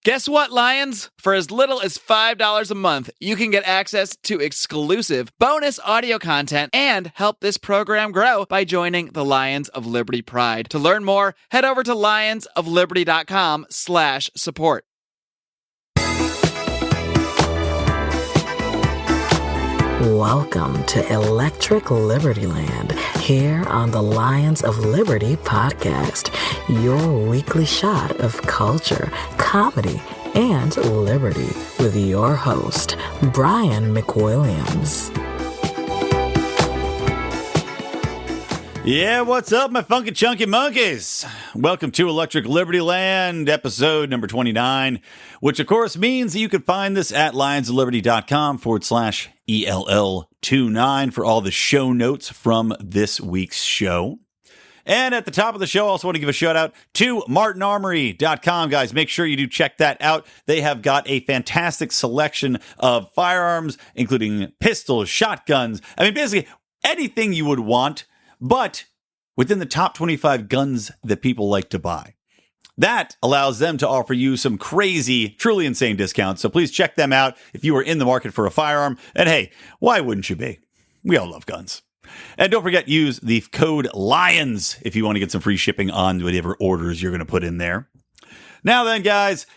Guess what, Lions? For as little as $5 a month, you can get access to exclusive bonus audio content and help this program grow by joining the Lions of Liberty Pride. To learn more, head over to lionsofliberty.com/support. Welcome to Electric Libertyland, here on the Lions of Liberty podcast, your weekly shot of culture, comedy, and liberty with your host, Brian McWilliams. Yeah, what's up, my funky chunky monkeys? Welcome to Electric Libertyland, episode number 29, which of course means that you can find this at lionsofliberty.com/ELL29 for all the show notes from this week's show. And at the top of the show, I also want to give a shout out to martinarmory.com, guys. Make sure you do check that out. They have got a fantastic selection of firearms, including pistols, shotguns. I mean, basically anything you would want, but within the top 25 guns that people like to buy. That allows them to offer you some crazy, truly insane discounts. So please check them out if you are in the market for a firearm. And hey, why wouldn't you be? We all love guns. And don't forget, use the code LIONS if you want to get some free shipping on whatever orders you're going to put in there. Now then, guys,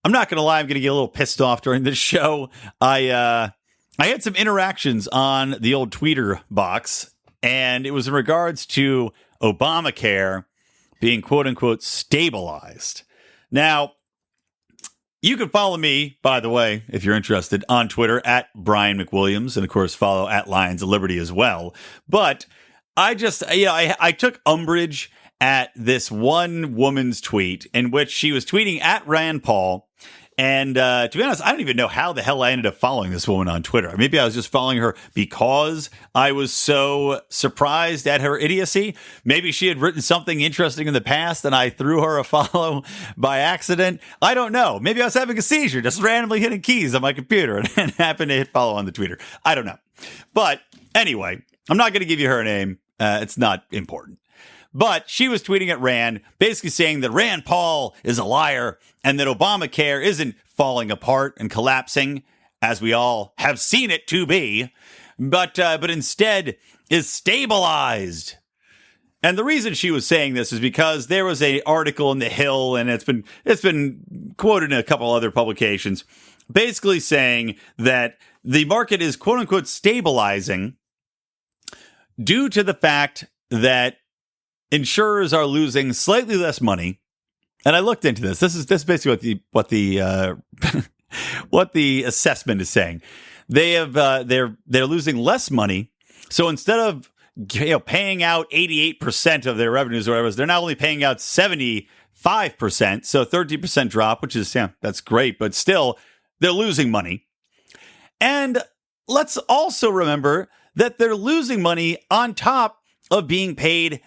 I'm not going to lie. I'm going to get a little pissed off during this show. I had some interactions on the old Twitter box, and it was in regards to Obamacare being quote-unquote stabilized. Now, you can follow me, by the way, if you're interested, on Twitter at Brian McWilliams, and of course follow at Lions of Liberty as well. But I just, I took umbrage at this one woman's tweet in which she was tweeting at Rand Paul. And to be honest, I don't even know how the hell I ended up following this woman on Twitter. Maybe I was just following her because I was so surprised at her idiocy. Maybe she had written something interesting in the past and I threw her a follow by accident. I don't know. Maybe I was having a seizure, just randomly hitting keys on my computer and happened to hit follow on the Twitter. I don't know. But anyway, I'm not going to give you her name. It's not important. But she was tweeting at Rand, basically saying that Rand Paul is a liar and that Obamacare isn't falling apart and collapsing, as we all have seen it to be, but instead is stabilized. And the reason she was saying this is because there was an article in The Hill, and it's been quoted in a couple other publications, basically saying that the market is quote unquote stabilizing due to the fact that insurers are losing slightly less money, and I looked into this. This is basically what the what the assessment is saying. They have they're losing less money, so instead of paying out 88% of their revenues or whatever, they're now only paying out 75%, so 30% drop, which is that's great, but still they're losing money. And let's also remember that they're losing money on top of being paid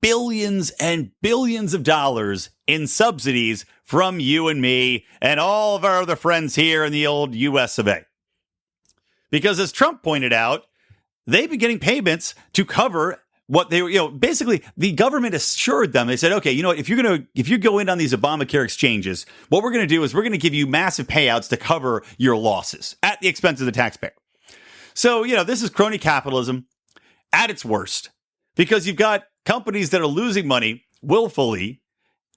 billions and billions of dollars in subsidies from you and me and all of our other friends here in the old US of A. Because as Trump pointed out, they've been getting payments to cover what they were, basically the government assured them. They said, okay, if you go in on these Obamacare exchanges, what we're going to do is we're going to give you massive payouts to cover your losses at the expense of the taxpayer. So, this is crony capitalism at its worst. Because you've got companies that are losing money willfully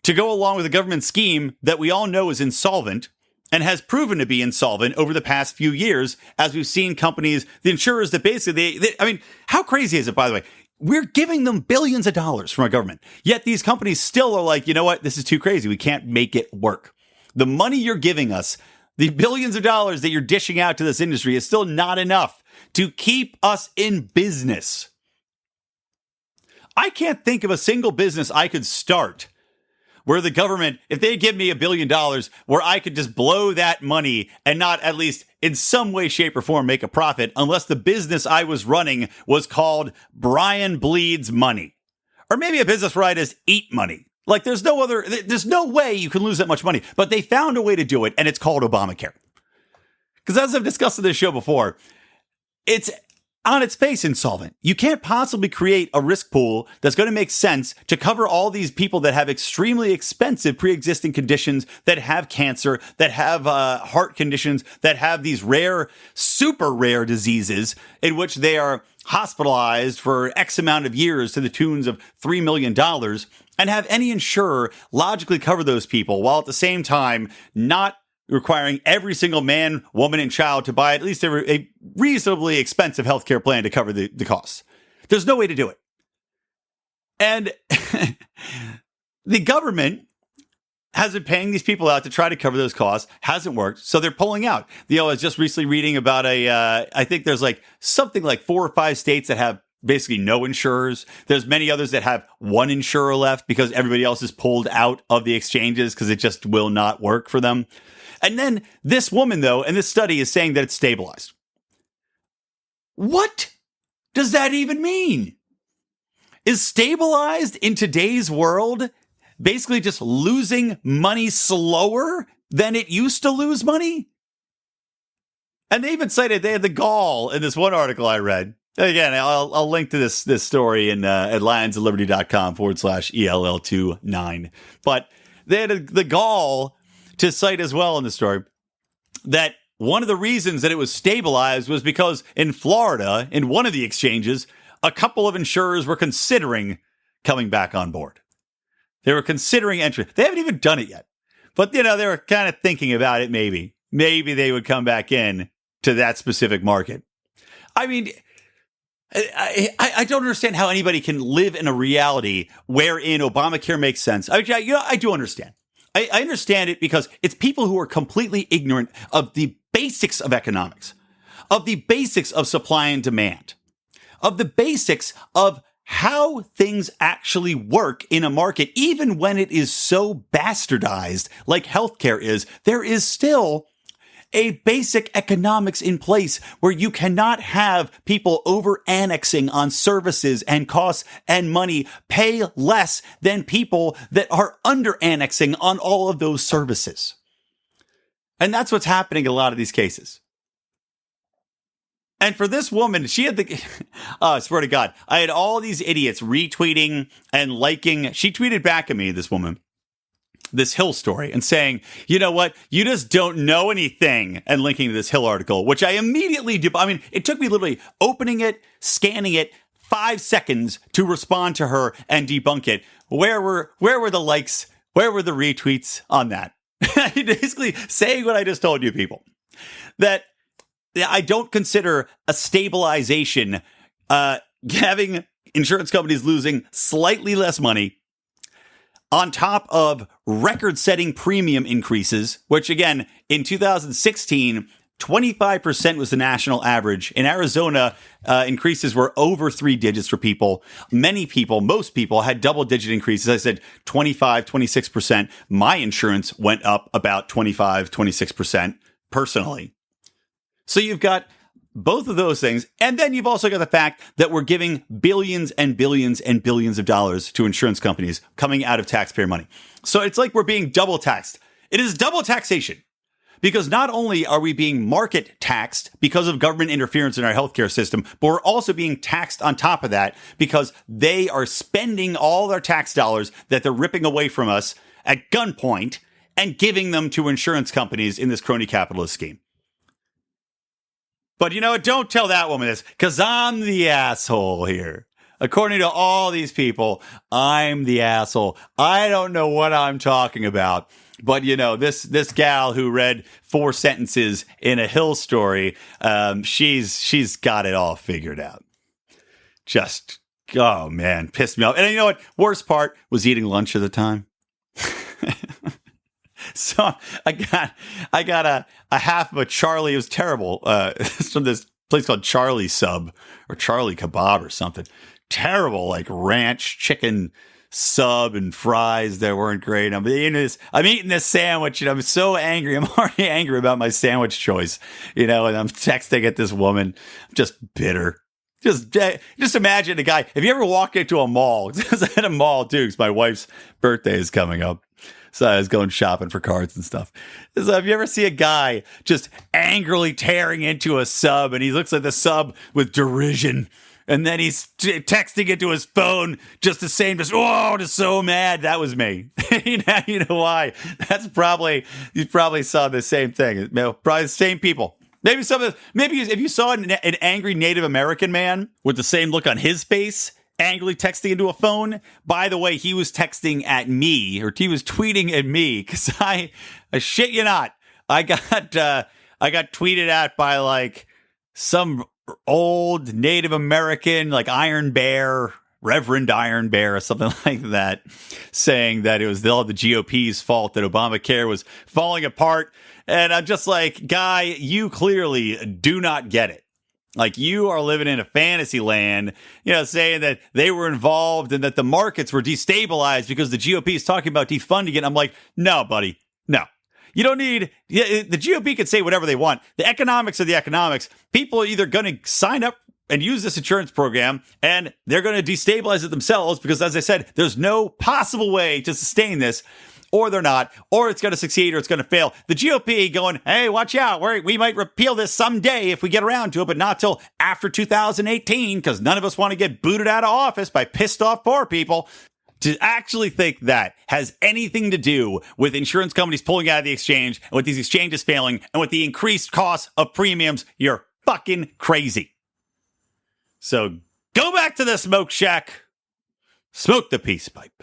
to go along with a government scheme that we all know is insolvent and has proven to be insolvent over the past few years, as we've seen companies, the insurers that basically, I mean, how crazy is it, by the way? We're giving them billions of dollars from our government, yet these companies still are like, you know what? This is too crazy. We can't make it work. The money you're giving us, the billions of dollars that you're dishing out to this industry is still not enough to keep us in business. I can't think of a single business I could start where the government, if they give me $1 billion, where I could just blow that money and not at least in some way, shape, or form make a profit, unless the business I was running was called Brian Bleeds Money. Or maybe a business where I just eat money. Like there's no way you can lose that much money. But they found a way to do it, and it's called Obamacare. Because as I've discussed in this show before, it's on its face insolvent. You can't possibly create a risk pool that's going to make sense to cover all these people that have extremely expensive pre-existing conditions, that have cancer, that have heart conditions, that have these rare, super rare diseases in which they are hospitalized for X amount of years to the tunes of $3 million, and have any insurer logically cover those people while at the same time not requiring every single man, woman, and child to buy at least a reasonably expensive healthcare plan to cover the costs. There's no way to do it. And the government has been paying these people out to try to cover those costs. Hasn't worked. So they're pulling out. I was just recently reading about I think there's something like 4 or 5 states that have basically no insurers. There's many others that have one insurer left because everybody else is pulled out of the exchanges because it just will not work for them. And then this woman, though, and this study is saying that it's stabilized. What does that even mean? Is stabilized in today's world basically just losing money slower than it used to lose money? And they even cited they had the gall in this one article I read. Again, I'll link to this story in at lionsofliberty.com/ELL29. But they had the gall to cite as well in the story that one of the reasons that it was stabilized was because in Florida, in one of the exchanges, a couple of insurers were considering coming back on board. They were considering entry. They haven't even done it yet. But, they were kind of thinking about it, maybe. Maybe they would come back in to that specific market. I mean, I don't understand how anybody can live in a reality wherein Obamacare makes sense. I do understand. I understand it because it's people who are completely ignorant of the basics of economics, of the basics of supply and demand, of the basics of how things actually work in a market. Even when it is so bastardized like healthcare is, there is still a basic economics in place where you cannot have people over-annexing on services and costs and money pay less than people that are under-annexing on all of those services. And that's what's happening in a lot of these cases. And for this woman, she had I swear to God, I had all these idiots retweeting and liking. She tweeted back at me, this woman, this Hill story and saying, you know what, you just don't know anything, and linking to this Hill article, which I immediately do. I mean, it took me literally opening it, scanning it, 5 seconds to respond to her and debunk it. Where were the likes? Where were the retweets on that? Basically saying what I just told you people, that I don't consider a stabilization, having insurance companies losing slightly less money on top of record-setting premium increases, which again, in 2016, 25% was the national average. In Arizona, increases were over 3 digits for people. Many people, most people had double-digit increases. I said 25, 26%. My insurance went up about 25, 26% personally. So you've got both of those things. And then you've also got the fact that we're giving billions and billions and billions of dollars to insurance companies coming out of taxpayer money. So it's like we're being double taxed. It is double taxation because not only are we being market taxed because of government interference in our healthcare system, but we're also being taxed on top of that because they are spending all their tax dollars that they're ripping away from us at gunpoint and giving them to insurance companies in this crony capitalist scheme. But you know what? Don't tell that woman this, because I'm the asshole here. According to all these people, I'm the asshole. I don't know what I'm talking about. But, this gal who read 4 sentences in a Hill story, she's got it all figured out. Just, oh, man, pissed me off. And you know what? Worst part was eating lunch at the time. So I got a half of a Charlie. It was terrible. It's from this place called Charlie Sub or Charlie Kebab or something. Terrible, like ranch chicken sub and fries that weren't great. I'm eating this sandwich and I'm so angry. I'm already angry about my sandwich choice, and I'm texting at this woman. I'm just bitter. Just imagine a guy. If you ever walk into a mall, because I had a mall too, because my wife's birthday is coming up. So I was going shopping for cards and stuff. So have you ever see a guy just angrily tearing into a sub and he looks at the sub with derision and then he's texting it to his phone just the same, just so mad. That was me. You know why? You probably saw the same thing. Probably the same people. Maybe if you saw an angry Native American man with the same look on his face, angrily texting into a phone. By the way, he was texting at me, or he was tweeting at me, because I shit you not, I got tweeted at by like some old Native American, like Iron Bear, Reverend Iron Bear, or something like that, saying that it was all the GOP's fault that Obamacare was falling apart. And I'm just like, guy, you clearly do not get it. Like, you are living in a fantasy land, saying that they were involved and that the markets were destabilized because the GOP is talking about defunding it. I'm like, no, buddy, no. You don't need, the GOP can say whatever they want. The economics are the economics. People are either going to sign up and use this insurance program, and they're going to destabilize it themselves because, as I said, there's no possible way to sustain this. Or they're not, or it's going to succeed, or it's going to fail. The GOP going, hey, watch out. We might repeal this someday if we get around to it, but not till after 2018, because none of us want to get booted out of office by pissed off poor people. To actually think that has anything to do with insurance companies pulling out of the exchange, and with these exchanges failing, and with the increased cost of premiums, you're fucking crazy. So go back to the smoke shack, smoke the peace pipe.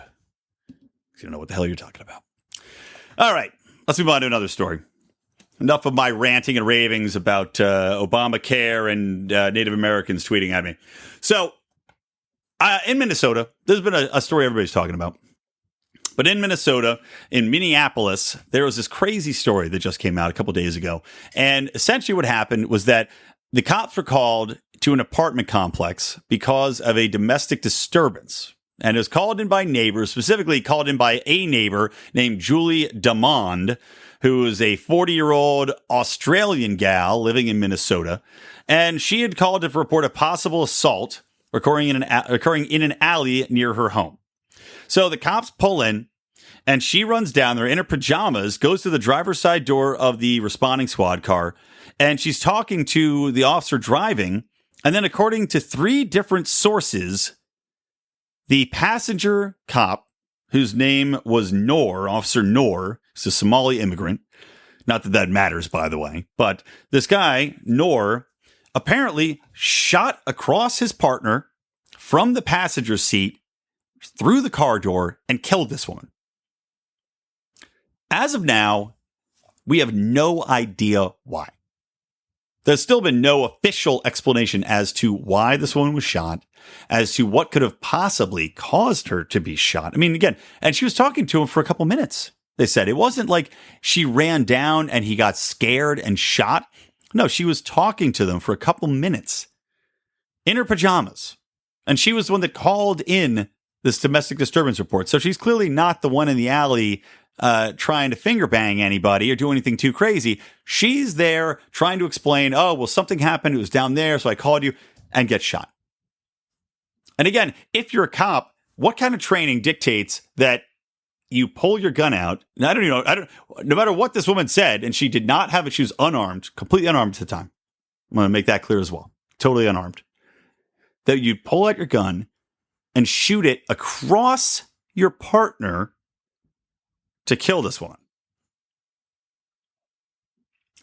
You don't know what the hell you're talking about. All right, let's move on to another story. Enough of my ranting and ravings about Obamacare and Native Americans tweeting at me. So, in Minnesota, there's been a story everybody's talking about. But in Minnesota, in Minneapolis, there was this crazy story that just came out a couple days ago. And essentially what happened was that the cops were called to an apartment complex because of a domestic disturbance. And it was called in by neighbors, specifically called in by a neighbor named Julie Damond, who is a 40-year-old Australian gal living in Minnesota. And she had called to report a possible assault occurring in an alley near her home. So the cops pull in, and she runs down there in her pajamas, goes to the driver's side door of the responding squad car, and she's talking to the officer driving. And then, according to 3 different sources, the passenger cop, whose name was Noor, Officer Noor, is a Somali immigrant. Not that that matters, by the way. But this guy, Noor, apparently shot across his partner from the passenger seat through the car door and killed this woman. As of now, we have no idea why. There's still been no official explanation as to why this woman was shot, as to what could have possibly caused her to be shot. I mean, again, and she was talking to him for a couple minutes. They said it wasn't like she ran down and he got scared and shot. No, she was talking to them for a couple minutes in her pajamas. And she was the one that called in this domestic disturbance report. So she's clearly not the one in the alley trying to finger bang anybody or do anything too crazy. She's there trying to explain, oh, well, something happened. It was down there. So I called you, and get shot. And again, if you're a cop, what kind of training dictates that you pull your gun out? And I don't, no matter what this woman said, and she did not have it. She was unarmed, completely unarmed at the time. I'm going to make that clear as well. Totally unarmed. That you pull out your gun and shoot it across your partner to kill this woman.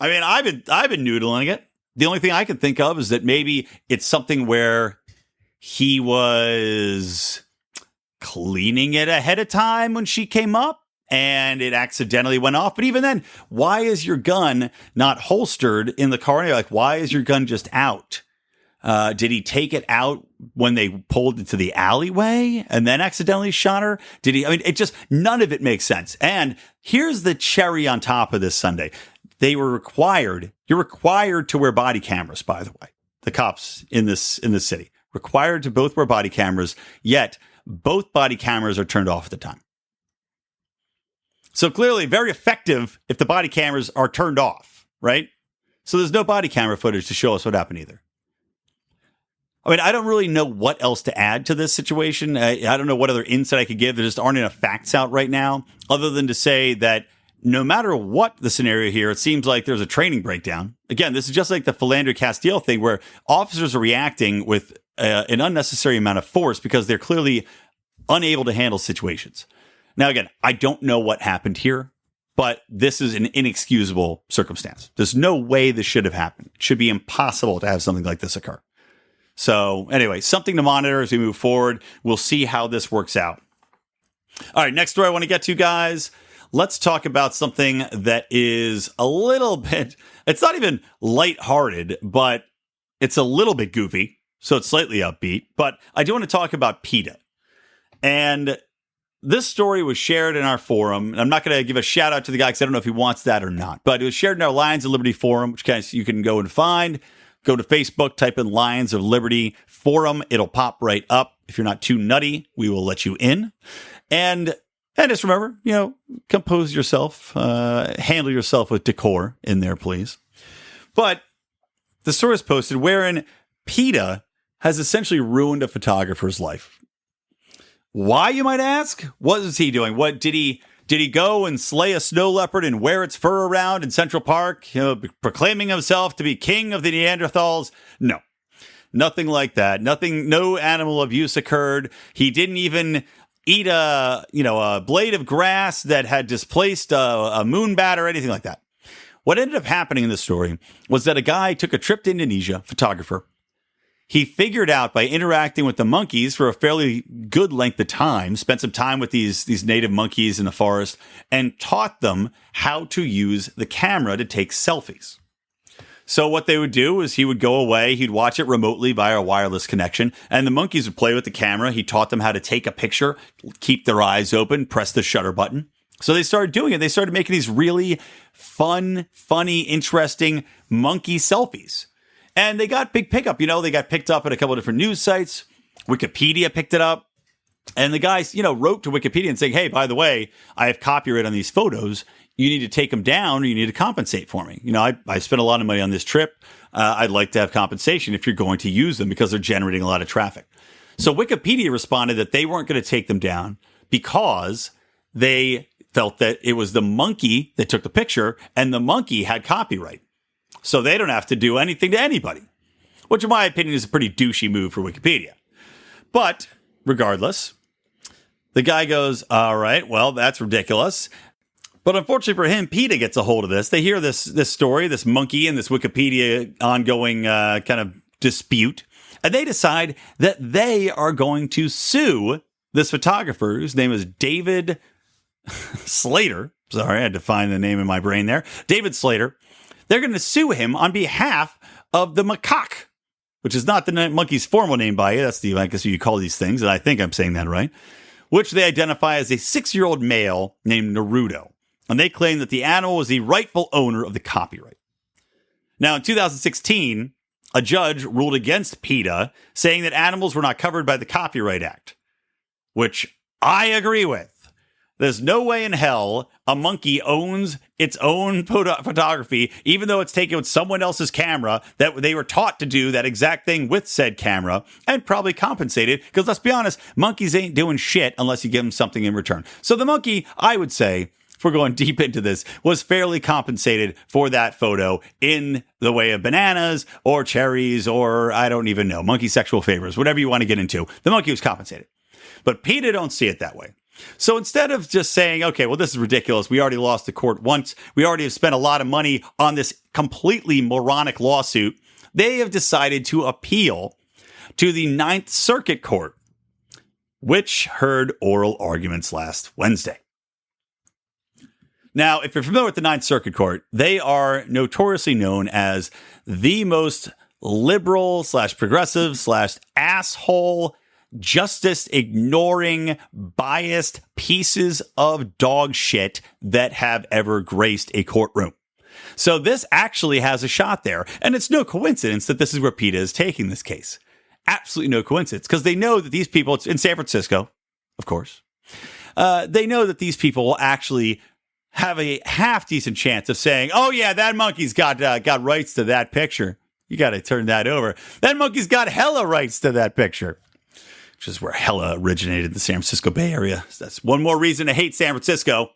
I mean, I've been noodling it. The only thing I can think of is that maybe it's something where he was cleaning it ahead of time when she came up and it accidentally went off. But even then, why is your gun not holstered in the car? Like, why is your gun just out? Did he take it out when they pulled into the alleyway and then accidentally shot her? I mean, none of it makes sense. And here's the cherry on top of this Sunday. You're required to wear body cameras, by the way. The cops in this city required to both wear body cameras, yet both body cameras are turned off at the time. So clearly very effective if the body cameras are turned off, right? So there's no body camera footage to show us what happened either. I mean, I don't really know what else to add to this situation. I don't know what other insight I could give. There just aren't enough facts out right now, other than to say that no matter what the scenario here, it seems like there's a training breakdown. Again, this is just like the Philander Castile thing, where officers are reacting with an unnecessary amount of force because they're clearly unable to handle situations. Now, again, I don't know what happened here, but this is an inexcusable circumstance. There's no way this should have happened. It should be impossible to have something like this occur. So anyway, something to monitor as we move forward. We'll see how this works out. All right, next story I want to get to, guys. Let's talk about something that is a little bit, it's not even lighthearted, but it's a little bit goofy. So it's slightly upbeat. But I do want to talk about PETA. And this story was shared in our forum. And I'm not going to give a shout out to the guy because I don't know if he wants that or not. But it was shared in our Lions of Liberty forum, which guys you can go and find. Go to Facebook, type in Lions of Liberty forum. It'll pop right up. If you're not too nutty, we will let you in. And just remember, compose yourself, handle yourself with decor in there, please. But the story is posted wherein PETA has essentially ruined a photographer's life. Why, you might ask? What is he doing? What did he go and slay a snow leopard and wear its fur around in Central Park, proclaiming himself to be king of the Neanderthals? No, nothing like that. No animal abuse occurred. He didn't even eat a blade of grass that had displaced a moon bat or anything like that. What ended up happening in this story was that a guy took a trip to Indonesia, photographer. He figured out by interacting with the monkeys for a fairly good length of time, spent some time with these native monkeys in the forest, and taught them how to use the camera to take selfies. So what they would do is he would go away, he'd watch it remotely via a wireless connection, and the monkeys would play with the camera. He taught them how to take a picture, keep their eyes open, press the shutter button. So they started doing it. They started making these really fun, funny, interesting monkey selfies. And they got big pickup. They got picked up at a couple of different news sites. Wikipedia picked it up. And the guys, wrote to Wikipedia and saying, hey, by the way, I have copyright on these photos. You need to take them down or you need to compensate for me. I spent a lot of money on this trip. I'd like to have compensation if you're going to use them because they're generating a lot of traffic. So Wikipedia responded that they weren't going to take them down because they felt that it was the monkey that took the picture and the monkey had copyright. So they don't have to do anything to anybody, which in my opinion is a pretty douchey move for Wikipedia. But regardless, the guy goes, all right, well, that's ridiculous. But unfortunately for him, PETA gets a hold of this. They hear this story, this monkey and this Wikipedia ongoing kind of dispute. And they decide that they are going to sue this photographer, whose name is David Slater. Sorry, I had to find the name in my brain there. David Slater. They're going to sue him on behalf of the macaque, which is not the monkey's formal name by you. That's I guess you call these things, and I think I'm saying that right, which they identify as a 6-year-old male named Naruto. And they claim that the animal was the rightful owner of the copyright. Now, in 2016, a judge ruled against PETA, saying that animals were not covered by the Copyright Act, which I agree with. There's no way in hell a monkey owns its own photography, even though it's taken with someone else's camera, that they were taught to do that exact thing with said camera and probably compensated. Because let's be honest, monkeys ain't doing shit unless you give them something in return. So the monkey, I would say, if we're going deep into this, was fairly compensated for that photo in the way of bananas or cherries or I don't even know, monkey sexual favors, whatever you want to get into. The monkey was compensated. But PETA don't see it that way. So instead of just saying, okay, well, this is ridiculous. We already lost the court once. We already have spent a lot of money on this completely moronic lawsuit. They have decided to appeal to the Ninth Circuit Court, which heard oral arguments last Wednesday. Now, if you're familiar with the Ninth Circuit Court, they are notoriously known as the most liberal / progressive / asshole justice ignoring, biased pieces of dog shit that have ever graced a courtroom. So this actually has a shot there. And it's no coincidence that this is where PETA is taking this case. Absolutely no coincidence, because they know that these people, it's in San Francisco, of course, they know that these people will actually have a half decent chance of saying, oh yeah, that monkey's got rights to that picture. You got to turn that over. That monkey's got hella rights to that picture, which is where hella originated in the San Francisco Bay Area. So that's one more reason to hate San Francisco.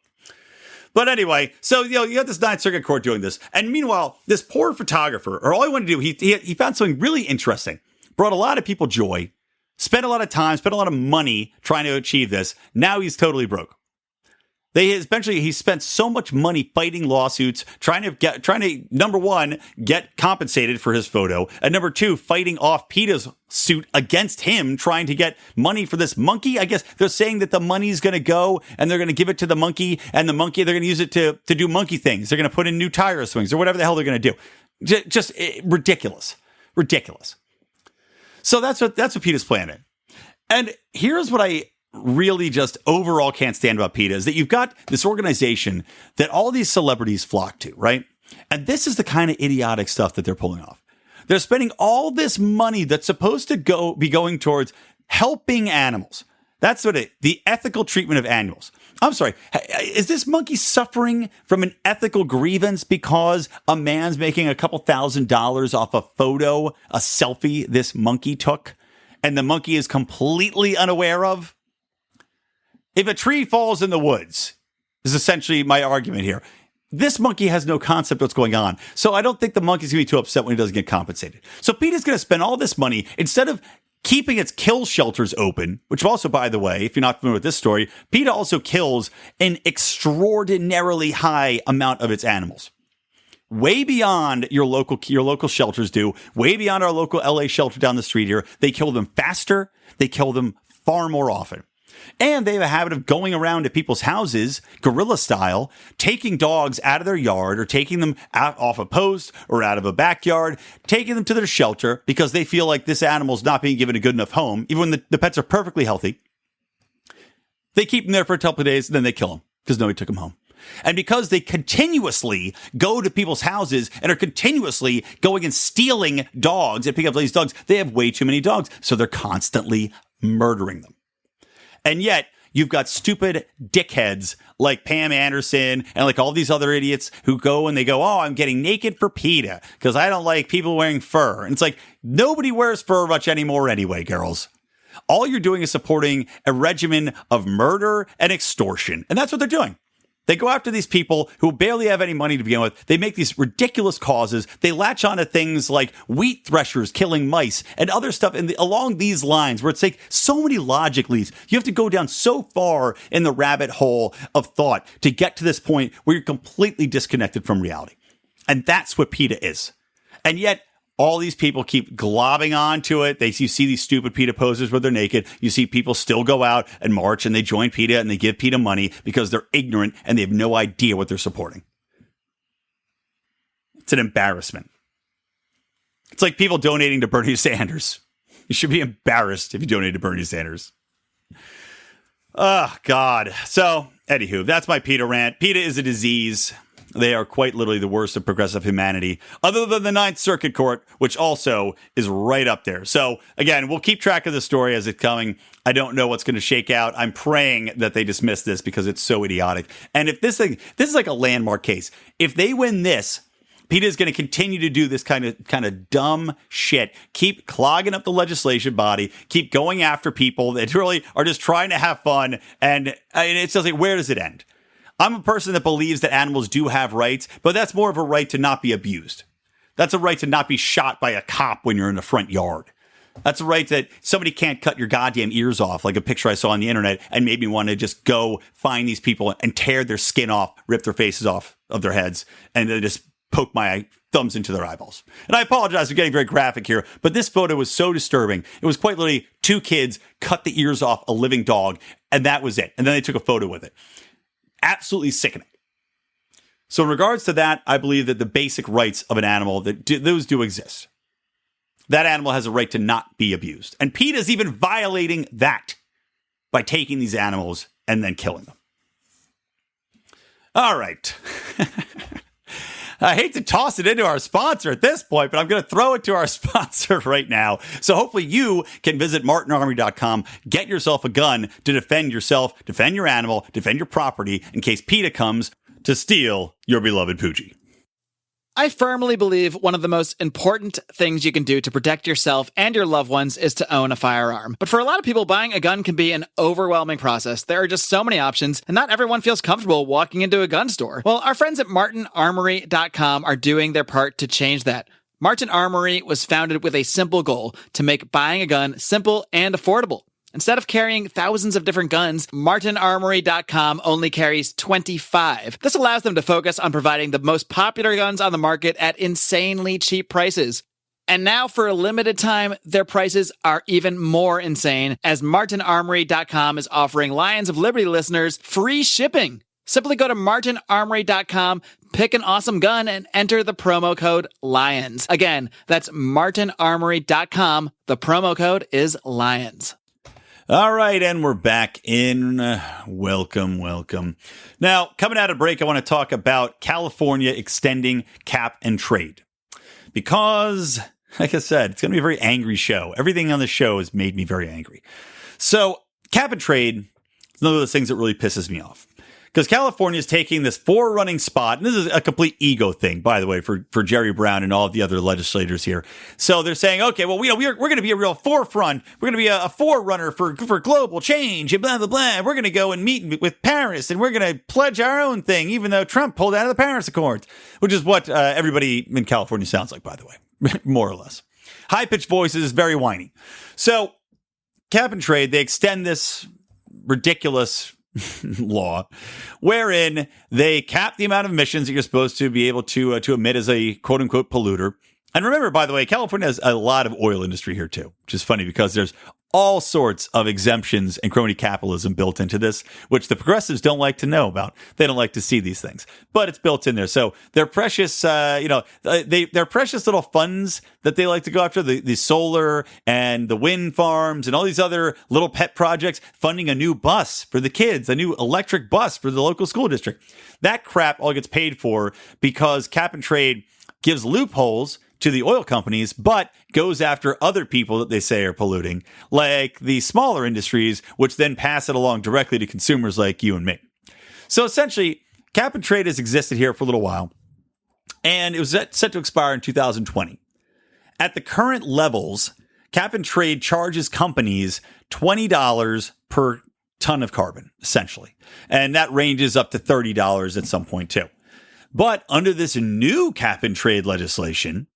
But anyway, so, you got this Ninth Circuit Court doing this. And meanwhile, this poor photographer, or all he wanted to do, he found something really interesting, brought a lot of people joy, spent a lot of time, spent a lot of money trying to achieve this. Now he's totally broke. He spent so much money fighting lawsuits, trying to, number one, get compensated for his photo, and number two, fighting off PETA's suit against him, trying to get money for this monkey. I guess they're saying that the money's going to go and they're going to give it to the monkey, and the monkey, they're going to use it to do monkey things. They're going to put in new tire swings or whatever the hell they're going to do. Just ridiculous. So that's what PETA's plan is. And here's what I really just overall can't stand about PETA is that you've got this organization that all these celebrities flock to, right? And this is the kind of idiotic stuff that they're pulling off. They're spending all this money that's supposed to be going towards helping animals. That's what the ethical treatment of animals. I'm sorry. Is this monkey suffering from an ethical grievance because a man's making a couple $1,000s off a photo, a selfie this monkey took, and the monkey is completely unaware of? If a tree falls in the woods, is essentially my argument here. This monkey has no concept of what's going on. So I don't think the monkey's going to be too upset when he doesn't get compensated. So PETA's going to spend all this money instead of keeping its kill shelters open, which also, by the way, if you're not familiar with this story, PETA also kills an extraordinarily high amount of its animals. Way beyond your local shelters do, way beyond our local LA shelter down the street here. They kill them faster. They kill them far more often. And they have a habit of going around to people's houses, guerrilla style, taking dogs out of their yard or taking them out off a post or out of a backyard, taking them to their shelter because they feel like this animal's not being given a good enough home, even when the pets are perfectly healthy. They keep them there for a couple of days, and then they kill them because nobody took them home. And because they continuously go to people's houses and are continuously going and stealing dogs and picking up these dogs, they have way too many dogs, so they're constantly murdering them. And yet, you've got stupid dickheads like Pam Anderson and like all these other idiots who go and they go, oh, I'm getting naked for PETA because I don't like people wearing fur. And it's like, nobody wears fur much anymore anyway, girls. All you're doing is supporting a regimen of murder and extortion. And that's what they're doing. They go after these people who barely have any money to begin with. They make these ridiculous causes. They latch on to things like wheat threshers killing mice and other stuff along these lines where it's like so many logic leaps. You have to go down so far in the rabbit hole of thought to get to this point where you're completely disconnected from reality. And that's what PETA is. And yet, all these people keep globbing onto it. You see these stupid PETA posters where they're naked. You see people still go out and march and they join PETA and they give PETA money because they're ignorant and they have no idea what they're supporting. It's an embarrassment. It's like people donating to Bernie Sanders. You should be embarrassed if you donate to Bernie Sanders. Oh, God. So, anywho, that's my PETA rant. PETA is a disease. They are quite literally the worst of progressive humanity, other than the Ninth Circuit Court, which also is right up there. So, again, we'll keep track of the story as it's coming. I don't know what's going to shake out. I'm praying that they dismiss this because it's so idiotic. And if this is like a landmark case. If they win this, PETA is going to continue to do this kind of dumb shit. Keep clogging up the legislation body. Keep going after people that really are just trying to have fun. And it's just like, where does it end? I'm a person that believes that animals do have rights, but that's more of a right to not be abused. That's a right to not be shot by a cop when you're in the front yard. That's a right that somebody can't cut your goddamn ears off, like a picture I saw on the internet and made me want to just go find these people and tear their skin off, rip their faces off of their heads, and then just poke my thumbs into their eyeballs. And I apologize for getting very graphic here, but this photo was so disturbing. It was quite literally two kids cut the ears off a living dog, and that was it. And then they took a photo with it. Absolutely sickening. So in regards to that, I believe that the basic rights of an animal, those do exist. That animal has a right to not be abused. And PETA is even violating that by taking these animals and then killing them. All right. I hate to toss it into our sponsor at this point, but I'm going to throw it to our sponsor right now. So hopefully you can visit martinarmory.com, get yourself a gun to defend yourself, defend your animal, defend your property in case PETA comes to steal your beloved Poochie. I firmly believe one of the most important things you can do to protect yourself and your loved ones is to own a firearm. But for a lot of people, buying a gun can be an overwhelming process. There are just so many options, and not everyone feels comfortable walking into a gun store. Well, our friends at martinarmory.com are doing their part to change that. Martin Armory was founded with a simple goal: to make buying a gun simple and affordable. Instead of carrying thousands of different guns, martinarmory.com only carries 25. This allows them to focus on providing the most popular guns on the market at insanely cheap prices. And now, for a limited time, their prices are even more insane, as martinarmory.com is offering Lions of Liberty listeners free shipping. Simply go to martinarmory.com, pick an awesome gun, and enter the promo code LIONS. Again, that's martinarmory.com. The promo code is LIONS. All right, and we're back in. Welcome. Now, coming out of break, I want to talk about California extending cap and trade. Because, like I said, it's going to be a very angry show. Everything on the show has made me very angry. So, cap and trade is one of those things that really pisses me off. Because California is taking this forerunning spot, and this is a complete ego thing, by the way, for Jerry Brown and all of the other legislators here. So they're saying, okay, well, we're going to be a real forefront. We're going to be a forerunner for global change and blah, blah, blah. We're going to go and meet with Paris, and we're going to pledge our own thing, even though Trump pulled out of the Paris Accords, which is what everybody in California sounds like, by the way, more or less. High-pitched voices, very whiny. So cap and trade, they extend this ridiculous law wherein they cap the amount of emissions that you're supposed to be able to emit as a quote unquote polluter. And remember, by the way, California has a lot of oil industry here too, which is funny because there's all sorts of exemptions and crony capitalism built into this, which the progressives don't like to know about. They don't like to see these things, but it's built in there. So they're precious, they're precious little funds that they like to go after, the solar and the wind farms and all these other little pet projects, funding a new bus for the kids, a new electric bus for the local school district. That crap all gets paid for because cap and trade gives loopholes to the oil companies, but goes after other people that they say are polluting, like the smaller industries, which then pass it along directly to consumers like you and me. So essentially, cap and trade has existed here for a little while, and it was set to expire in 2020. At the current levels, cap and trade charges companies $20 per ton of carbon, essentially. And that ranges up to $30 at some point, too. But under this new cap and trade legislation,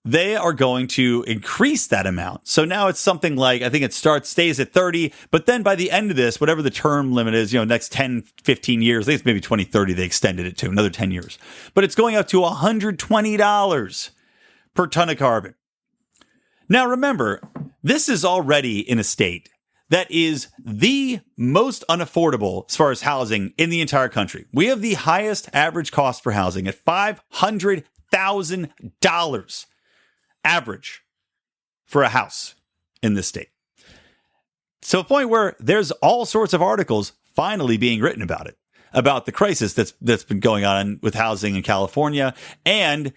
they are going to increase that amount. So now it's something like, I think it stays at 30, but then by the end of this, whatever the term limit is, next 10, 15 years, I think it's maybe 2030, they extended it to another 10 years, but it's going up to $120 per ton of carbon. Now, remember, this is already in a state that is the most unaffordable as far as housing in the entire country. We have the highest average cost for housing at $500,000 average for a house in this state. To a point where there's all sorts of articles finally being written about it, about the crisis that's been going on with housing in California. And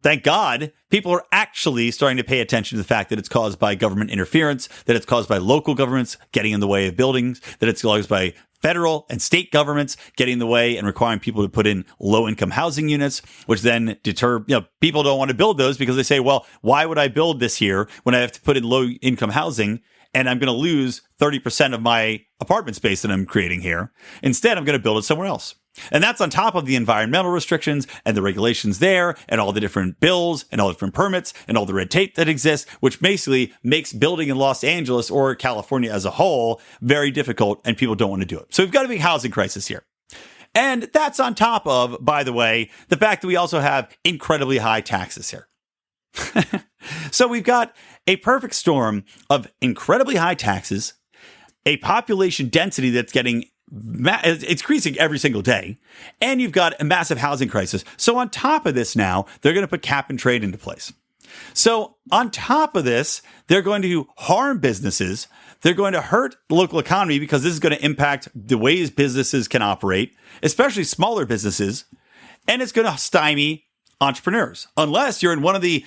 thank God, people are actually starting to pay attention to the fact that it's caused by government interference, that it's caused by local governments getting in the way of buildings, that it's caused by federal and state governments getting in the way and requiring people to put in low-income housing units, which then deter, people don't want to build those because they say, well, why would I build this here when I have to put in low-income housing and I'm going to lose 30% of my apartment space that I'm creating here? Instead, I'm going to build it somewhere else. And that's on top of the environmental restrictions and the regulations there and all the different bills and all the different permits and all the red tape that exists, which basically makes building in Los Angeles or California as a whole very difficult, and people don't want to do it. So we've got a big housing crisis here. And that's on top of, by the way, the fact that we also have incredibly high taxes here. So we've got a perfect storm of incredibly high taxes, a population density that's getting it's increasing every single day, and you've got a massive housing crisis. So on top of this now, they're going to put cap and trade into place. So on top of this, they're going to harm businesses. They're going to hurt the local economy because this is going to impact the ways businesses can operate, especially smaller businesses, and it's going to stymie entrepreneurs, unless you're in one of the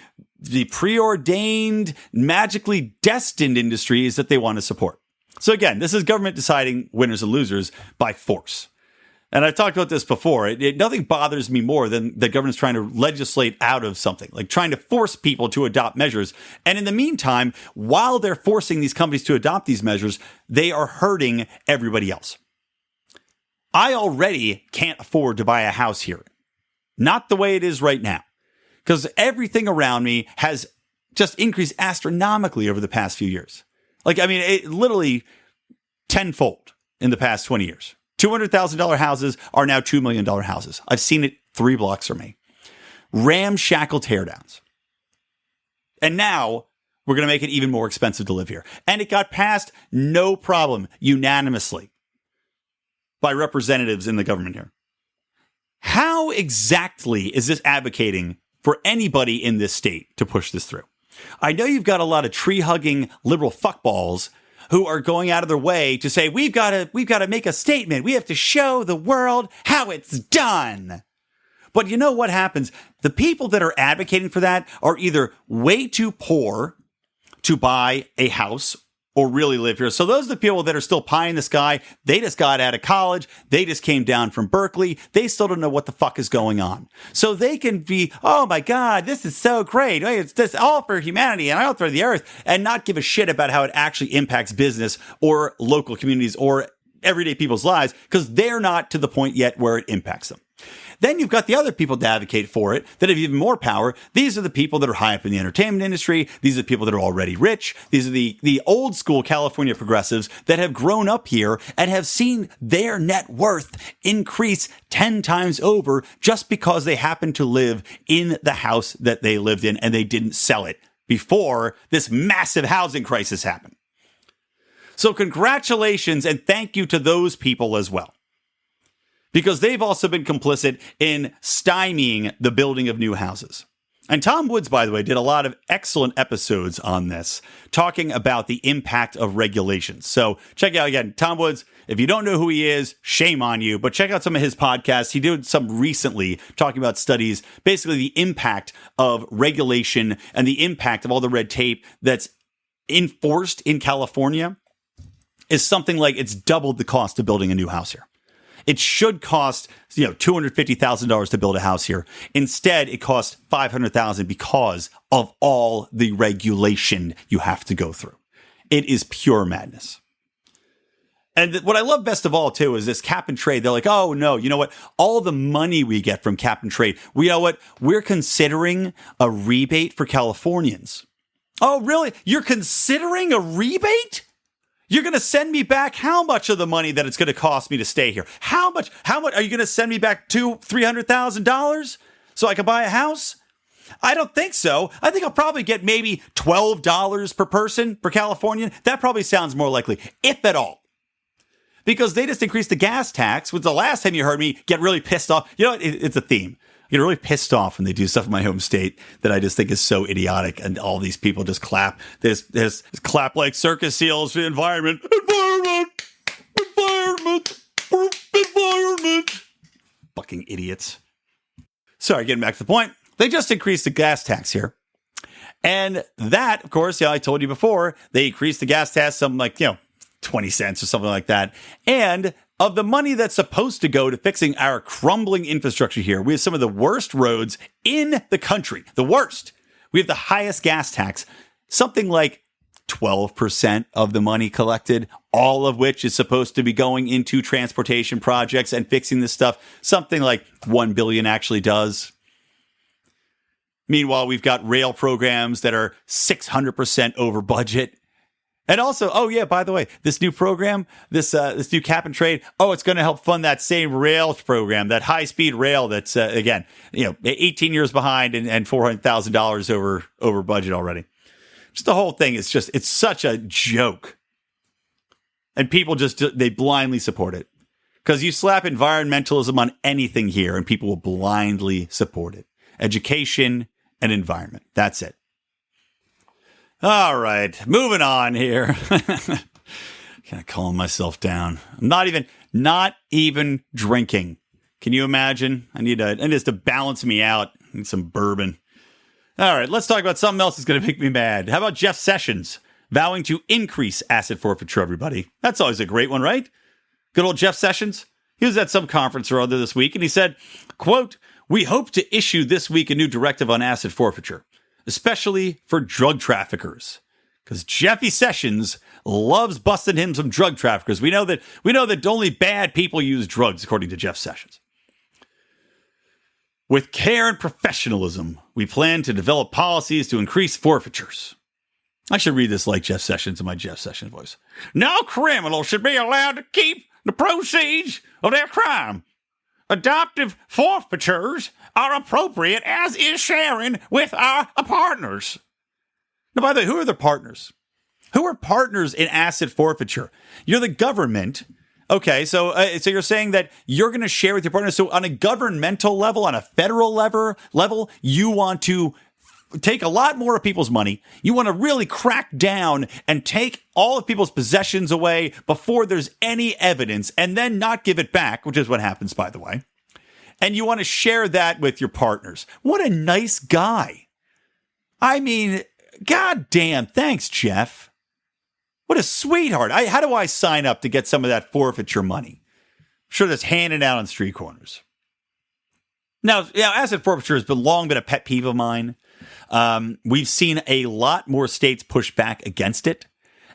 preordained, magically destined industries that they want to support. So again, this is government deciding winners and losers by force. And I've talked about this before. Nothing bothers me more than the government's trying to legislate out of something, like trying to force people to adopt measures. And in the meantime, while they're forcing these companies to adopt these measures, they are hurting everybody else. I already can't afford to buy a house here. Not the way it is right now. Because everything around me has just increased astronomically over the past few years. Like, I mean, it literally tenfold in the past 20 years. $200,000 houses are now $2 million houses. I've seen it 3 blocks from me. Ramshackle teardowns. And now we're going to make it even more expensive to live here. And it got passed, no problem, unanimously by representatives in the government here. How exactly is this advocating for anybody in this state to push this through? I know you've got a lot of tree-hugging liberal fuckballs who are going out of their way to say, we've got to make a statement. We have to show the world how it's done. But you know what happens? The people that are advocating for that are either way too poor to buy a house or really live here. So those are the people that are still pie in the sky. They just got out of college. They just came down from Berkeley. They still don't know what the fuck is going on. So they can be, oh my God, this is so great. It's this all for humanity and all for the earth, and not give a shit about how it actually impacts business or local communities or everyday people's lives, because they're not to the point yet where it impacts them. Then you've got the other people to advocate for it that have even more power. These are the people that are high up in the entertainment industry. These are the people that are already rich. These are the old school California progressives that have grown up here and have seen their net worth increase 10 times over just because they happen to live in the house that they lived in and they didn't sell it before this massive housing crisis happened. So congratulations and thank you to those people as well, because they've also been complicit in stymieing the building of new houses. And Tom Woods, by the way, did a lot of excellent episodes on this, talking about the impact of regulations. So check out, again, Tom Woods. If you don't know who he is, shame on you, but check out some of his podcasts. He did some recently talking about studies, basically the impact of regulation and the impact of all the red tape that's enforced in California is something like it's doubled the cost of building a new house here. It should cost, $250,000 to build a house here. Instead, it costs $500,000 because of all the regulation you have to go through. It is pure madness. And what I love best of all, too, is this cap and trade. They're like, oh, no, you know what? All the money we get from cap and trade, we're considering a rebate for Californians. Oh, really? You're considering a rebate? You're going to send me back how much of the money that it's going to cost me to stay here? How much are you going to send me back $300,000 so I can buy a house? I don't think so. I think I'll probably get maybe $12 per person per Californian. That probably sounds more likely, if at all. Because they just increased the gas tax, which the last time you heard me get really pissed off. You know, it's a theme. I get really pissed off when they do stuff in my home state that I just think is so idiotic, and all these people just clap. There's clap like circus seals for the environment. Environment. Fucking idiots. Sorry, getting back to the point. They just increased the gas tax here. And that, of course, I told you before, they increased the gas tax something like, 20 cents or something like that. And of the money that's supposed to go to fixing our crumbling infrastructure here, we have some of the worst roads in the country. The worst. We have the highest gas tax, something like 12% of the money collected, all of which is supposed to be going into transportation projects and fixing this stuff. Something like $1 billion actually does. Meanwhile, we've got rail programs that are 600% over budget. And also, oh yeah, by the way, this new program, this new cap and trade, it's going to help fund that same rail program, that high-speed rail that's, again, 18 years behind and $400,000 over budget already. Just the whole thing is it's such a joke. And people they blindly support it. Because you slap environmentalism on anything here and people will blindly support it. Education and environment. That's it. All right, moving on here. Kind of calm myself down. I'm not even drinking. Can you imagine? I need this to balance me out. I need some bourbon. All right, let's talk about something else that's going to make me mad. How about Jeff Sessions vowing to increase asset forfeiture, everybody? That's always a great one, right? Good old Jeff Sessions. He was at some conference or other this week, and he said, quote, "We hope to issue this week a new directive on asset forfeiture, especially for drug traffickers." Because Jeffy Sessions loves busting him some drug traffickers. We know that only bad people use drugs, according to Jeff Sessions. "With care and professionalism, we plan to develop policies to increase forfeitures." I should read this like Jeff Sessions in my Jeff Sessions voice. "No criminal should be allowed to keep the proceeds of their crime. Adoptive forfeitures are appropriate, as is sharing with our partners." Now, by the way, who are the partners? Who are partners in asset forfeiture? You're the government. Okay, so you're saying that you're going to share with your partners. So on a governmental level, on a federal level, you want to take a lot more of people's money. You want to really crack down and take all of people's possessions away before there's any evidence and then not give it back, which is what happens, by the way. And you want to share that with your partners. What a nice guy. I mean, goddamn, thanks, Jeff. What a sweetheart. How do I sign up to get some of that forfeiture money? I'm sure that's handed out on street corners. Now, asset forfeiture has long been a pet peeve of mine. We've seen a lot more states push back against it,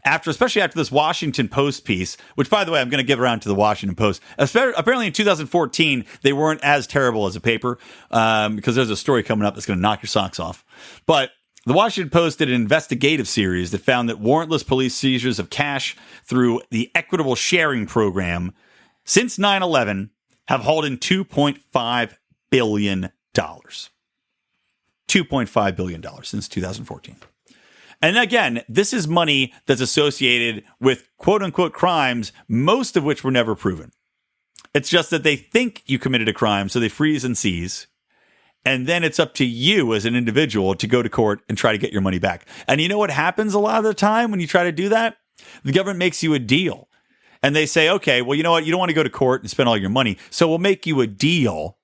especially after this Washington Post piece, which, by the way, I'm going to give around to the Washington Post. Apparently in 2014, they weren't as terrible as a paper, because there's a story coming up that's going to knock your socks off. But the Washington Post did an investigative series that found that warrantless police seizures of cash through the Equitable Sharing Program since 9/11 have hauled in $2.5 billion. $2.5 billion since 2014. And again, this is money that's associated with quote-unquote crimes, most of which were never proven. It's just that they think you committed a crime, so they freeze and seize. And then it's up to you as an individual to go to court and try to get your money back. And you know what happens a lot of the time when you try to do that? The government makes you a deal. And they say, okay, well, you know what? You don't want to go to court and spend all your money, so we'll make you a deal.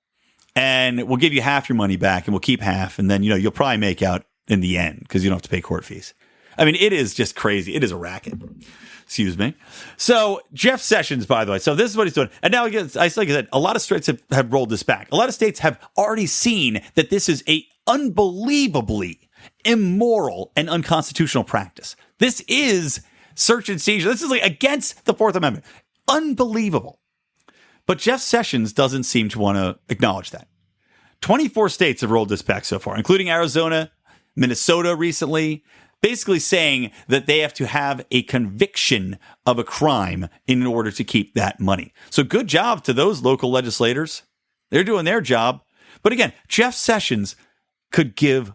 And we'll give you half your money back, and we'll keep half. And then, you'll probably make out in the end because you don't have to pay court fees. I mean, it is just crazy. It is a racket. Excuse me. So Jeff Sessions, by the way, so this is what he's doing. And now, again, like I said, a lot of states have rolled this back. A lot of states have already seen that this is a unbelievably immoral and unconstitutional practice. This is search and seizure. This is like against the Fourth Amendment. Unbelievable. But Jeff Sessions doesn't seem to want to acknowledge that. 24 states have rolled this back so far, including Arizona, Minnesota recently, basically saying that they have to have a conviction of a crime in order to keep that money. So good job to those local legislators. They're doing their job. But again, Jeff Sessions could give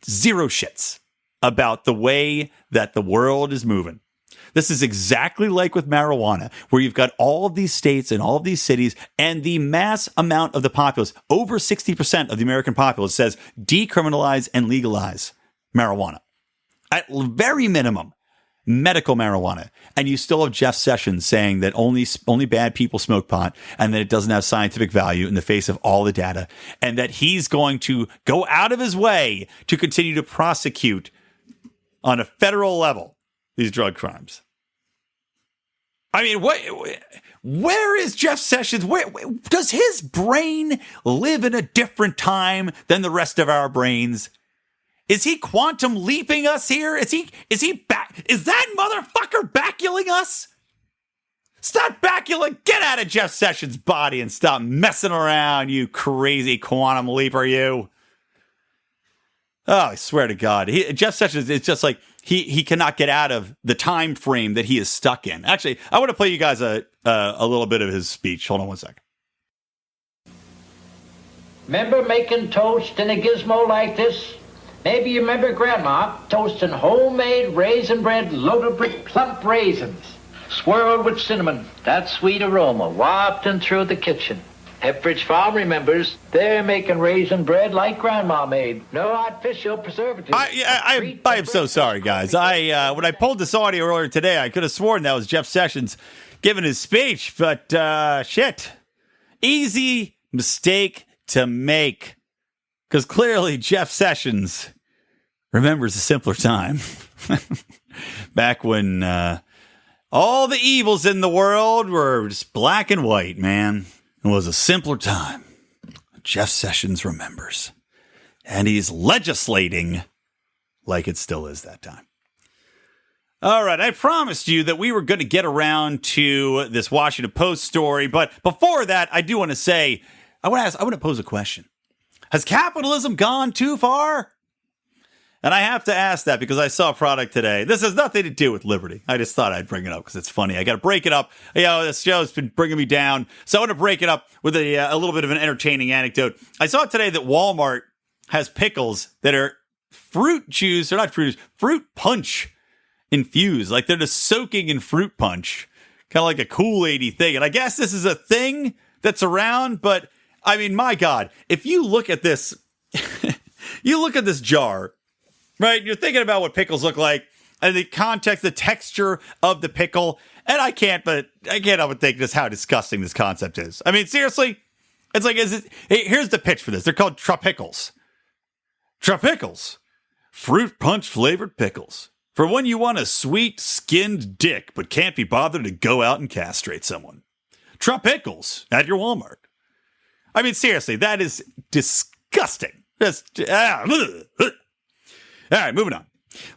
zero shits about the way that the world is moving. This is exactly like with marijuana, where you've got all of these states and all of these cities, and the mass amount of the populace, over 60% of the American populace, says decriminalize and legalize marijuana. At very minimum, medical marijuana. And you still have Jeff Sessions saying that only bad people smoke pot, and that it doesn't have scientific value in the face of all the data, and that he's going to go out of his way to continue to prosecute on a federal level these drug crimes. I mean, where is Jeff Sessions? Where does his brain live in a different time than the rest of our brains? Is he quantum leaping us here? Is he back? Is that motherfucker baculing us? Stop baculing. Get out of Jeff Sessions' body and stop messing around, you crazy quantum leaper, you. Oh, I swear to God. Jeff Sessions is just like, he cannot get out of the time frame that he is stuck in. Actually, I want to play you guys a little bit of his speech. Hold on one second. Remember making toast in a gizmo like this? Maybe you remember Grandma toasting homemade raisin bread loaded with plump raisins, swirled with cinnamon, that sweet aroma wafting through the kitchen. Hepbridge Farm remembers they're making raisin bread like Grandma made. No artificial preservatives. I am so sorry, guys. When I pulled this audio earlier today, I could have sworn that was Jeff Sessions giving his speech, but shit. Easy mistake to make. Because clearly Jeff Sessions remembers a simpler time. Back when all the evils in the world were just black and white, man. It was a simpler time. Jeff Sessions remembers. And he's legislating like it still is that time. All right, I promised you that we were going to get around to this Washington Post story, but before that, I do want to say, I want to pose a question. Has capitalism gone too far? And I have to ask that because I saw a product today. This has nothing to do with liberty. I just thought I'd bring it up because it's funny. I got to break it up. This show's been bringing me down. So I want to break it up with a little bit of an entertaining anecdote. I saw today that Walmart has pickles that are fruit juice, or not fruit juice, fruit punch infused. Like they're just soaking in fruit punch. Kind of like a Kool-Aid-y thing. And I guess this is a thing that's around. But, I mean, my God, if you look at this, you look at this jar, right? You're thinking about what pickles look like and the context, the texture of the pickle. And I can't help but think just how disgusting this concept is. I mean, seriously, it's like, here's the pitch for this. They're called Tropickles. Tropickles. Fruit punch flavored pickles. For when you want a sweet skinned dick, but can't be bothered to go out and castrate someone. Tropickles at your Walmart. I mean, seriously, that is disgusting. All right, moving on.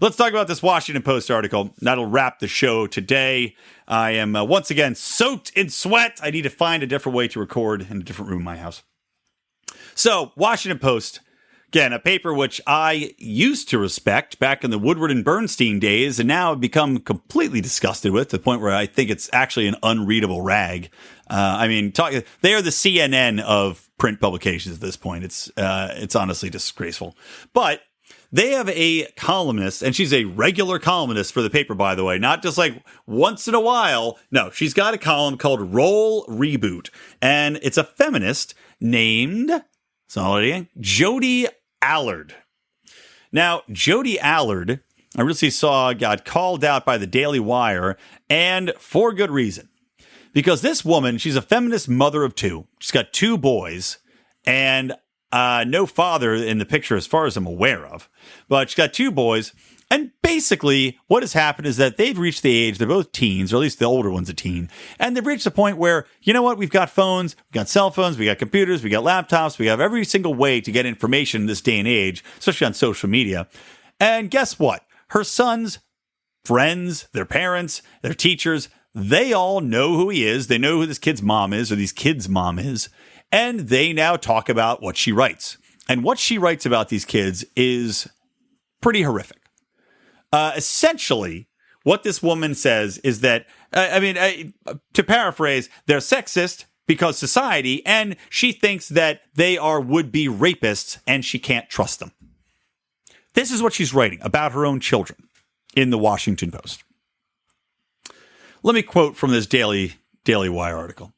Let's talk about this Washington Post article. That'll wrap the show today. I am once again soaked in sweat. I need to find a different way to record in a different room in my house. So, Washington Post, again, a paper which I used to respect back in the Woodward and Bernstein days, and now have become completely disgusted with, to the point where I think it's actually an unreadable rag. I mean, they are the CNN of print publications at this point. It's honestly disgraceful. But they have a columnist, and she's a regular columnist for the paper, by the way, not just like once in a while. No, she's got a column called Roll Reboot, and it's a feminist named Jodi Allard. Now, Jodi Allard, I recently saw, got called out by the Daily Wire, and for good reason. Because this woman, she's a feminist mother of two. She's got two boys, and no father in the picture as far as I'm aware of. But she's got two boys, and basically what has happened is that they've reached the age, they're both teens, or at least the older one's a teen, and they've reached the point where, you know what, we've got phones, we've got cell phones, we got computers, we got laptops, we have every single way to get information in this day and age, especially on social media. And guess what? Her sons, friends, their parents, their teachers, they all know who he is. They know who this kid's mom is, or these kids' mom is. And they now talk about what she writes. And what she writes about these kids is pretty horrific. Essentially, what this woman says is that, to paraphrase, they're sexist because society, and she thinks that they are would-be rapists and she can't trust them. This is what she's writing about her own children in the Washington Post. Let me quote from this Daily Wire article.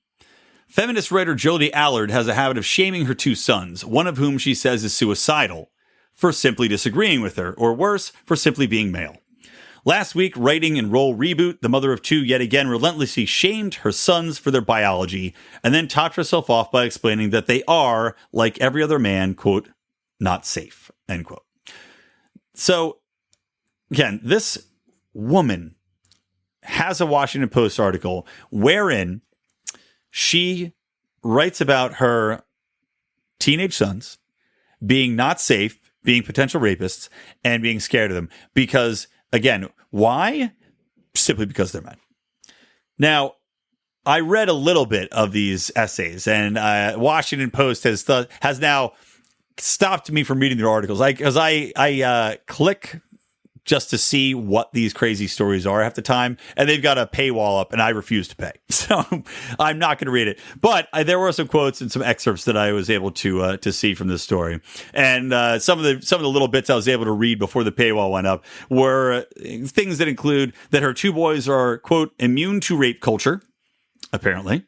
Feminist writer Jodi Allard has a habit of shaming her two sons, one of whom she says is suicidal, for simply disagreeing with her, or worse, for simply being male. Last week, writing in Roll Reboot, the mother of two yet again relentlessly shamed her sons for their biology, and then topped herself off by explaining that they are, like every other man, quote, not safe, end quote. So, again, this woman has a Washington Post article wherein she writes about her teenage sons being not safe, being potential rapists, and being scared of them. Because, again, why? Simply because they're men. Now, I read a little bit of these essays, and Washington Post has now stopped me from reading their articles. Because I click just to see what these crazy stories are half the time, and they've got a paywall up, and I refuse to pay. So I'm not going to read it. But there were some quotes and some excerpts that I was able to see from this story, and some of the little bits I was able to read before the paywall went up were things that include that her two boys are, quote, immune to rape culture. Apparently,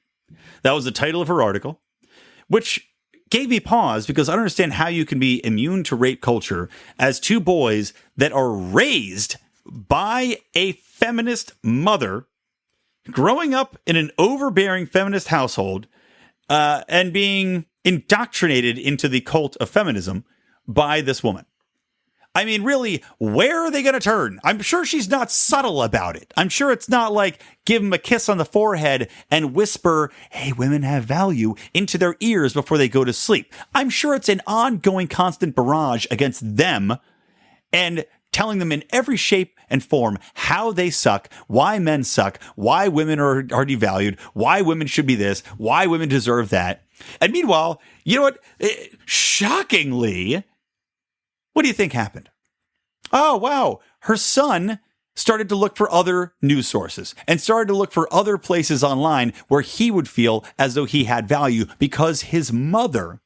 that was the title of her article, which gave me pause because I don't understand how you can be immune to rape culture as two boys that are raised by a feminist mother, growing up in an overbearing feminist household, and being indoctrinated into the cult of feminism by this woman. I mean, really, where are they going to turn? I'm sure she's not subtle about it. I'm sure it's not like give them a kiss on the forehead and whisper, hey, women have value into their ears before they go to sleep. I'm sure it's an ongoing constant barrage against them and telling them in every shape and form how they suck, why men suck, why women are devalued, why women should be this, why women deserve that. And meanwhile, you know what? Shockingly, what do you think happened? Oh, wow. Her son started to look for other news sources and started to look for other places online where he would feel as though he had value because his mother,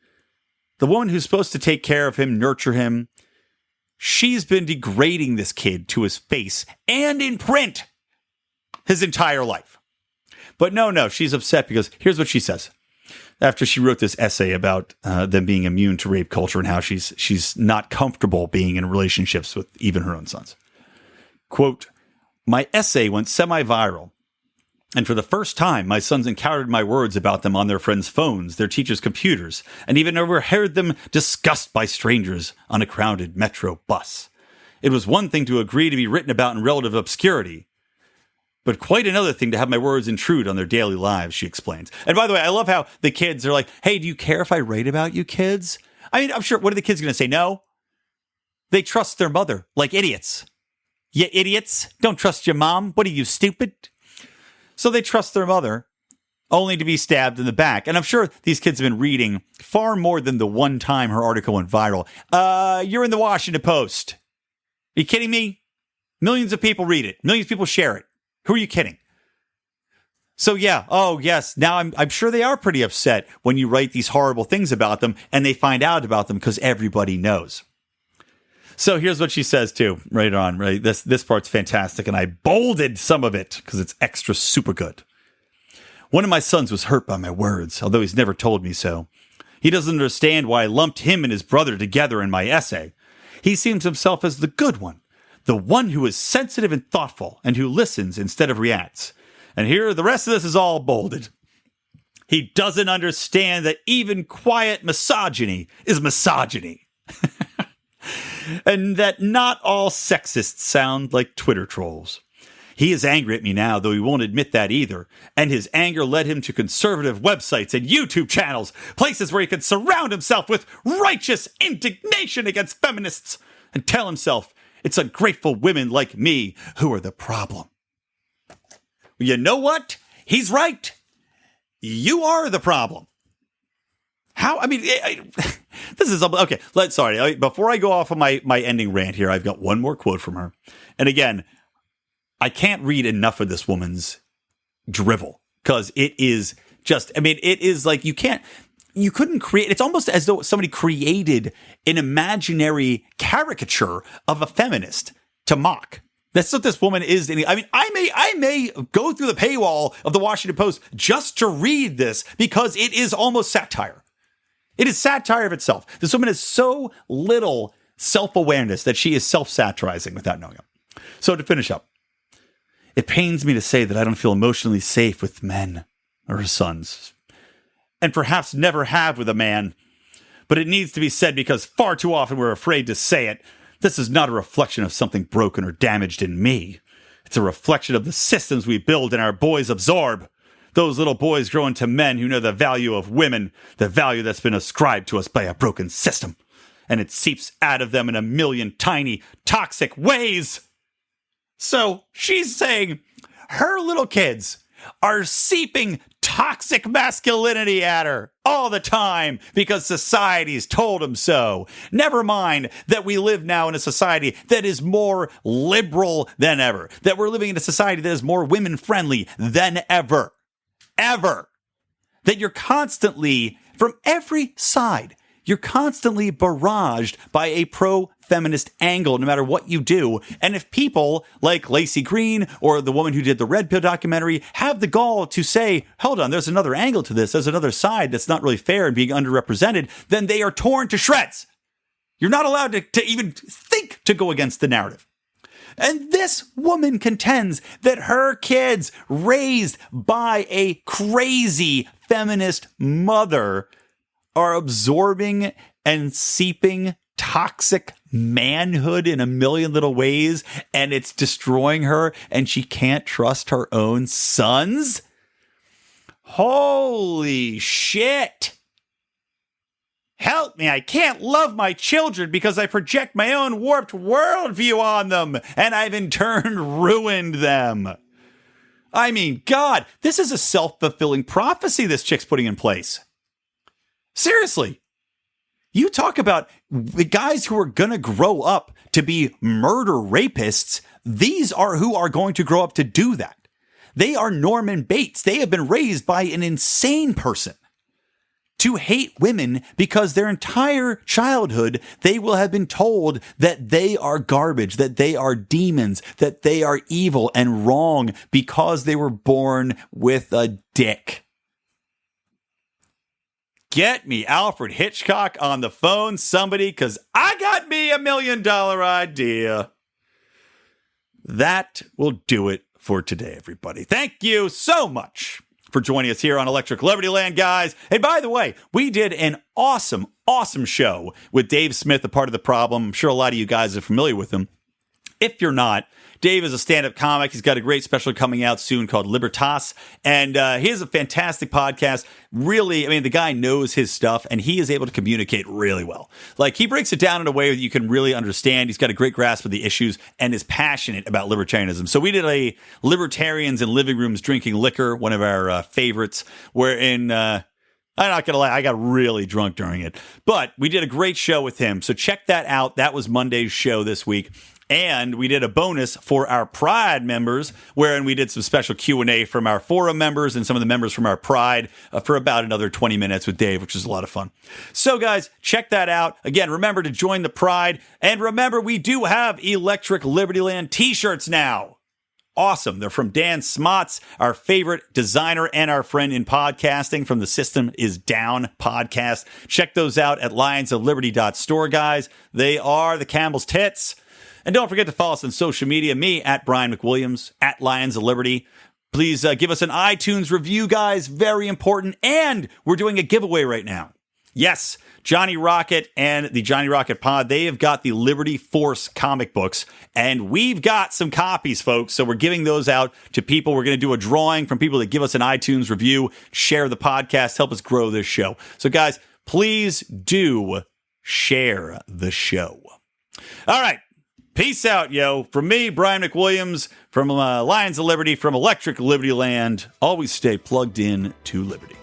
the woman who's supposed to take care of him, nurture him, she's been degrading this kid to his face and in print his entire life. But no, she's upset because here's what she says. After she wrote this essay about them being immune to rape culture and how she's not comfortable being in relationships with even her own sons. Quote, my essay went semi-viral. And for the first time, my sons encountered my words about them on their friends' phones, their teachers' computers, and even overheard them discussed by strangers on a crowded metro bus. It was one thing to agree to be written about in relative obscurity, but quite another thing to have my words intrude on their daily lives, she explains. And by the way, I love how the kids are like, hey, do you care if I write about you kids? I mean, I'm sure, what are the kids going to say? No. They trust their mother like idiots. You idiots. Don't trust your mom. What are you, stupid? So they trust their mother only to be stabbed in the back. And I'm sure these kids have been reading far more than the one time her article went viral. You're in the Washington Post. Are you kidding me? Millions of people read it. Millions of people share it. Who are you kidding? So yeah, oh yes, now I'm sure they are pretty upset when you write these horrible things about them and they find out about them because everybody knows. So here's what she says too, right on, right? This part's fantastic and I bolded some of it because it's extra super good. One of my sons was hurt by my words, although he's never told me so. He doesn't understand why I lumped him and his brother together in my essay. He sees himself as the good one. The one who is sensitive and thoughtful and who listens instead of reacts. And here, the rest of this is all bolded. He doesn't understand that even quiet misogyny is misogyny. And that not all sexists sound like Twitter trolls. He is angry at me now, though he won't admit that either. And his anger led him to conservative websites and YouTube channels, places where he could surround himself with righteous indignation against feminists and tell himself, it's ungrateful women like me who are the problem. You know what? He's right. You are the problem. How? I mean, this is okay. Sorry. Before I go off of my ending rant here, I've got one more quote from her. And again, I can't read enough of this woman's drivel because it is just, I mean, it is like you couldn't create, it's almost as though somebody created an imaginary caricature of a feminist to mock. That's what this woman is. I mean, I may go through the paywall of the Washington Post just to read this because it is almost satire. It is satire of itself. This woman has so little self-awareness that she is self-satirizing without knowing it. So to finish up, it pains me to say that I don't feel emotionally safe with men or her sons, and perhaps never have with a man. But it needs to be said because far too often we're afraid to say it. This is not a reflection of something broken or damaged in me. It's a reflection of the systems we build and our boys absorb. Those little boys grow into men who know the value of women, the value that's been ascribed to us by a broken system. And it seeps out of them in a million tiny, toxic ways. So she's saying her little kids are seeping toxic masculinity at her all the time because society's told them so. Never mind that we live now in a society that is more liberal than ever, that we're living in a society that is more women-friendly than ever. That you're constantly, from every side, you're constantly barraged by a pro-feminist angle, no matter what you do. And if people like Lacey Green or the woman who did the Red Pill documentary have the gall to say, hold on, there's another angle to this, there's another side that's not really fair and being underrepresented, then they are torn to shreds. You're not allowed to even think to go against the narrative. And this woman contends that her kids, raised by a crazy feminist mother, are absorbing and seeping toxic manhood in a million little ways, and it's destroying her, and she can't trust her own sons? Holy shit. Help me, I can't love my children because I project my own warped worldview on them, and I've in turn ruined them. I mean, God, this is a self-fulfilling prophecy this chick's putting in place. Seriously. You talk about the guys who are going to grow up to be murder rapists. These are who are going to grow up to do that. They are Norman Bates. They have been raised by an insane person to hate women because their entire childhood they will have been told that they are garbage, that they are demons, that they are evil and wrong because they were born with a dick. Get me Alfred Hitchcock on the phone, somebody, because I got me $1 million idea. That will do it for today, everybody. Thank you so much for joining us here on Electric Libertyland, guys. And by the way, we did an awesome show with Dave Smith, a part of the problem. I'm sure a lot of you guys are familiar with him. If you're not, Dave is a stand-up comic. He's got a great special coming out soon called Libertas. And he has a fantastic podcast. Really, I mean, the guy knows his stuff, and he is able to communicate really well. Like, he breaks it down in a way that you can really understand. He's got a great grasp of the issues and is passionate about libertarianism. So we did a Libertarians in Living Rooms Drinking Liquor, one of our favorites, wherein... I'm not going to lie, I got really drunk during it. But we did a great show with him. So check that out. That was Monday's show this week. And we did a bonus for our Pride members, wherein we did some special Q&A from our forum members and some of the members from our Pride for about another 20 minutes with Dave, which is a lot of fun. So, guys, check that out. Again, remember to join the Pride. And remember, we do have Electric Libertyland t-shirts now. Awesome. They're from Dan Smots, our favorite designer and our friend in podcasting from the System is Down podcast. Check those out at lionsofliberty.store, guys. They are the Campbell's tits. And don't forget to follow us on social media, me at Brian McWilliams, at Lions of Liberty. Please give us an iTunes review, guys. Very important. And we're doing a giveaway right now. Yes, Johnny Rocket and the Johnny Rocket Pod, they have got the Liberty Force comic books, and we've got some copies, folks. So we're giving those out to people. We're going to do a drawing from people that give us an iTunes review, share the podcast, help us grow this show. So, guys, please do share the show. All right. Peace out, yo. From me, Brian McWilliams, from Lions of Liberty, from Electric Libertyland. Always stay plugged in to Liberty.